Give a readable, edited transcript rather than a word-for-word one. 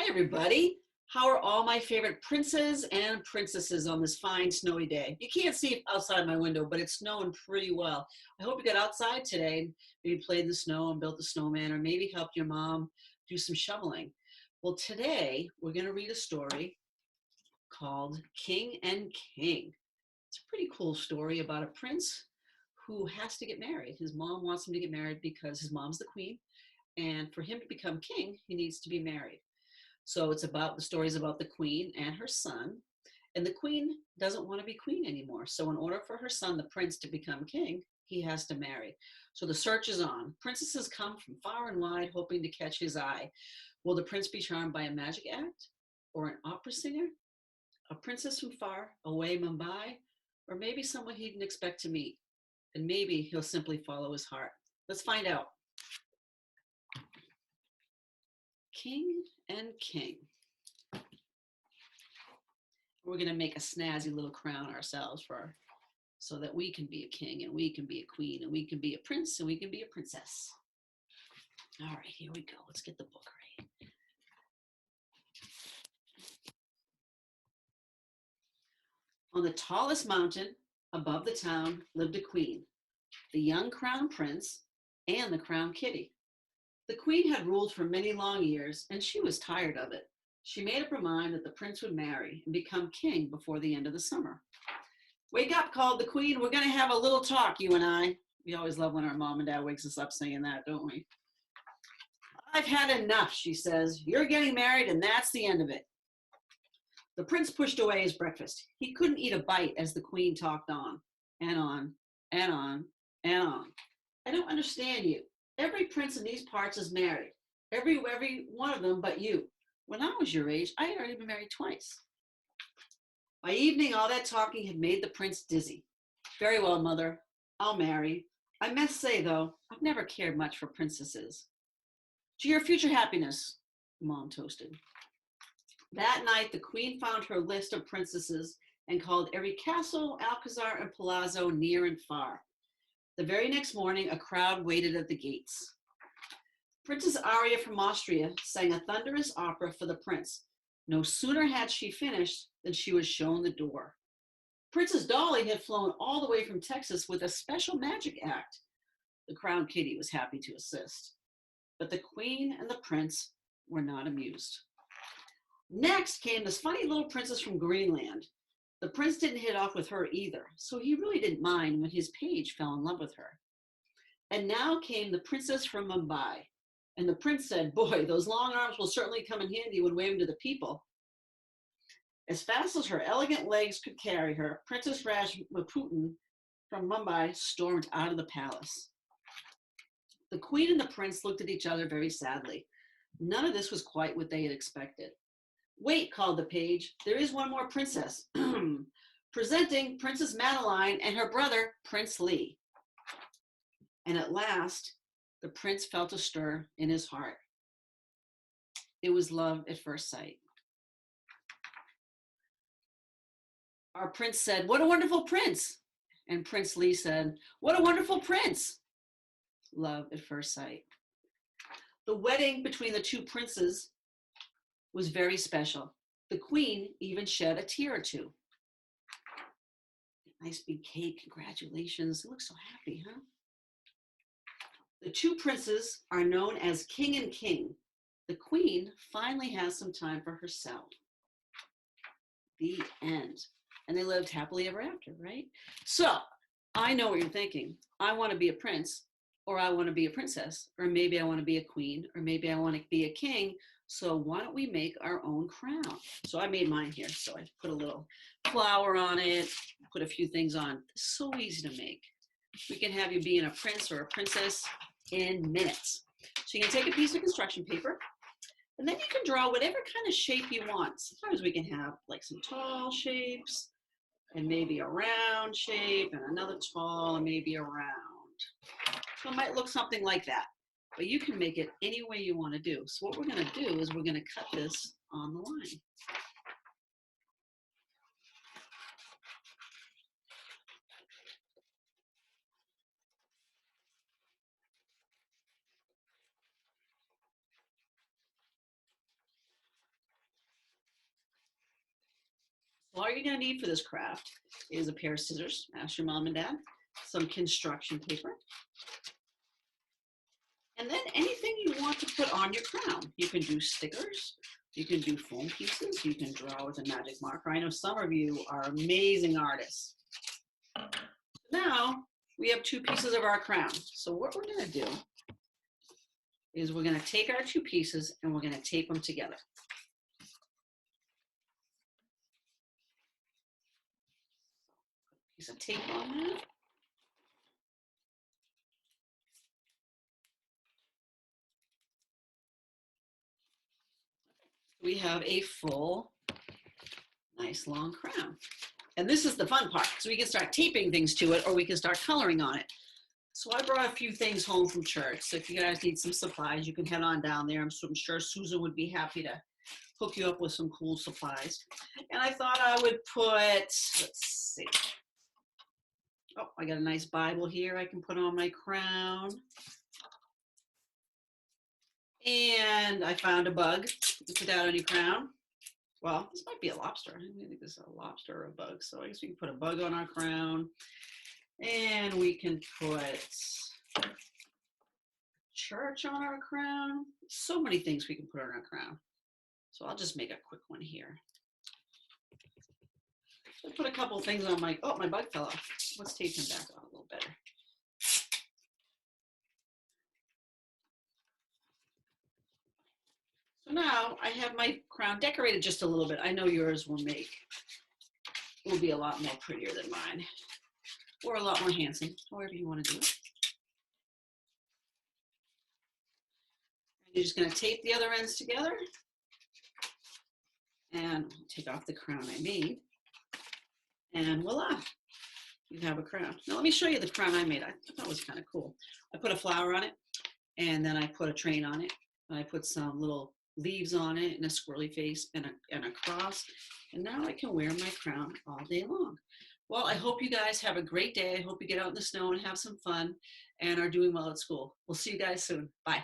Hi, everybody. How are all my favorite princes and princesses on this fine snowy day? You can't see outside my window, but it's snowing pretty well. I hope you got outside today and maybe played in the snow and built a snowman, or maybe helped your mom do some shoveling. Well, today we're going to read a story called King and King. It's a pretty cool story about a prince who has to get married. His mom wants him to get married because his mom's the queen, and for him to become king, he needs to be married. So the story is about the queen and her son, and the queen doesn't want to be queen anymore. So in order for her son, the prince, to become king, he has to marry. So the search is on. Princesses come from far and wide hoping to catch his eye. Will the prince be charmed by a magic act or an opera singer, a princess from far away Mumbai, or maybe someone he didn't expect to meet? And maybe he'll simply follow his heart. Let's find out. King and King. We're going to make a snazzy little crown ourselves so that we can be a king and we can be a queen and we can be a prince and we can be a princess. All right, here we go. Let's get the book ready. On the tallest mountain above the town lived a queen, the young crown prince and the crown kitty. The queen had ruled for many long years, and she was tired of it. She made up her mind that the prince would marry and become king before the end of the summer. Wake up, called the queen. We're going to have a little talk, you and I. We always love when our mom and dad wakes us up saying that, don't we? I've had enough, she says. You're getting married, and that's the end of it. The prince pushed away his breakfast. He couldn't eat a bite as the queen talked on and on and on and on. I don't understand you. Every prince in these parts is married. Every one of them but you. When I was your age, I had already been married twice. By evening, all that talking had made the prince dizzy. Very well, mother. I'll marry. I must say, though, I've never cared much for princesses. To your future happiness, Mom toasted. That night, the queen found her list of princesses and called every castle, alcazar, and palazzo near and far. The very next morning, a crowd waited at the gates. Princess Aria from Austria sang a thunderous opera for the prince. No sooner had she finished than she was shown the door. Princess Dolly had flown all the way from Texas with a special magic act. The crown kitty was happy to assist. But the queen and the prince were not amused. Next came this funny little princess from Greenland. The prince didn't hit off with her either, so he really didn't mind when his page fell in love with her. And now came the princess from Mumbai. And the prince said, boy, those long arms will certainly come in handy when waving to the people. As fast as her elegant legs could carry her, Princess Rajputan from Mumbai stormed out of the palace. The queen and the prince looked at each other very sadly. None of this was quite what they had expected. Wait, called the page. There is one more princess. Presenting Princess Madeline and her brother, Prince Lee. And at last, the prince felt a stir in his heart. It was love at first sight. Our prince said, what a wonderful prince. And Prince Lee said, what a wonderful prince. Love at first sight. The wedding between the two princes was very special. The queen even shed a tear or two. Nice big cake, congratulations. It looks so happy, huh? The two princes are known as King and King. The queen finally has some time for herself. The end. And they lived happily ever after, right? So I know what you're thinking. I want to be a prince, or I want to be a princess, or maybe I want to be a queen, or maybe I want to be a king. So why don't we make our own crown? So I made mine here. So I put a little flower on it, put a few things on. So easy to make. We can have you being a prince or a princess in minutes. So you can take a piece of construction paper, and then you can draw whatever kind of shape you want. Sometimes we can have like some tall shapes, and maybe a round shape, and another tall, and maybe a round. So it might look something like that. But you can make it any way you want to do. So what we're going to do is we're going to cut this on the line. All you're gonna need for this craft is a pair of scissors, ask your mom and dad, some construction paper, and then anything you want to put on your crown. You can do stickers, you can do foam pieces, you can draw with a magic marker. I know some of you are amazing artists. Now we have 2 pieces of our crown. So what we're gonna do is we're gonna take our 2 pieces and we're gonna tape them together. Piece of tape on that. We have a full, nice long crown. And this is the fun part, because we can start taping things to it or we can start coloring on it. So I brought a few things home from church. So if you guys need some supplies, you can head on down there. I'm sure Susan would be happy to hook you up with some cool supplies. And I thought I would put, let's see. Oh, I got a nice Bible here I can put on my crown. And I found a bug to put out on your crown. Well, this might be a lobster. I think this is a lobster or a bug. So I guess we can put a bug on our crown. And we can put church on our crown. So many things we can put on our crown. So I'll just make a quick one here. So I put a couple things on my, oh, my bug fell off. Let's tape him back on a little better. So now I have my crown decorated just a little bit. I know yours will be a lot more prettier than mine, or a lot more handsome, however you want to do it. And you're just going to tape the other ends together and take off the crown I made. And voila, you have a crown. Now let me show you the crown I made. I thought it was kind of cool. I put a flower on it, and then I put a train on it, and I put some little leaves on it and a squirrely face and a cross. And now I can wear my crown all day long. Well, I hope you guys have a great day. I hope you get out in the snow and have some fun and are doing well at school. We'll see you guys soon. Bye.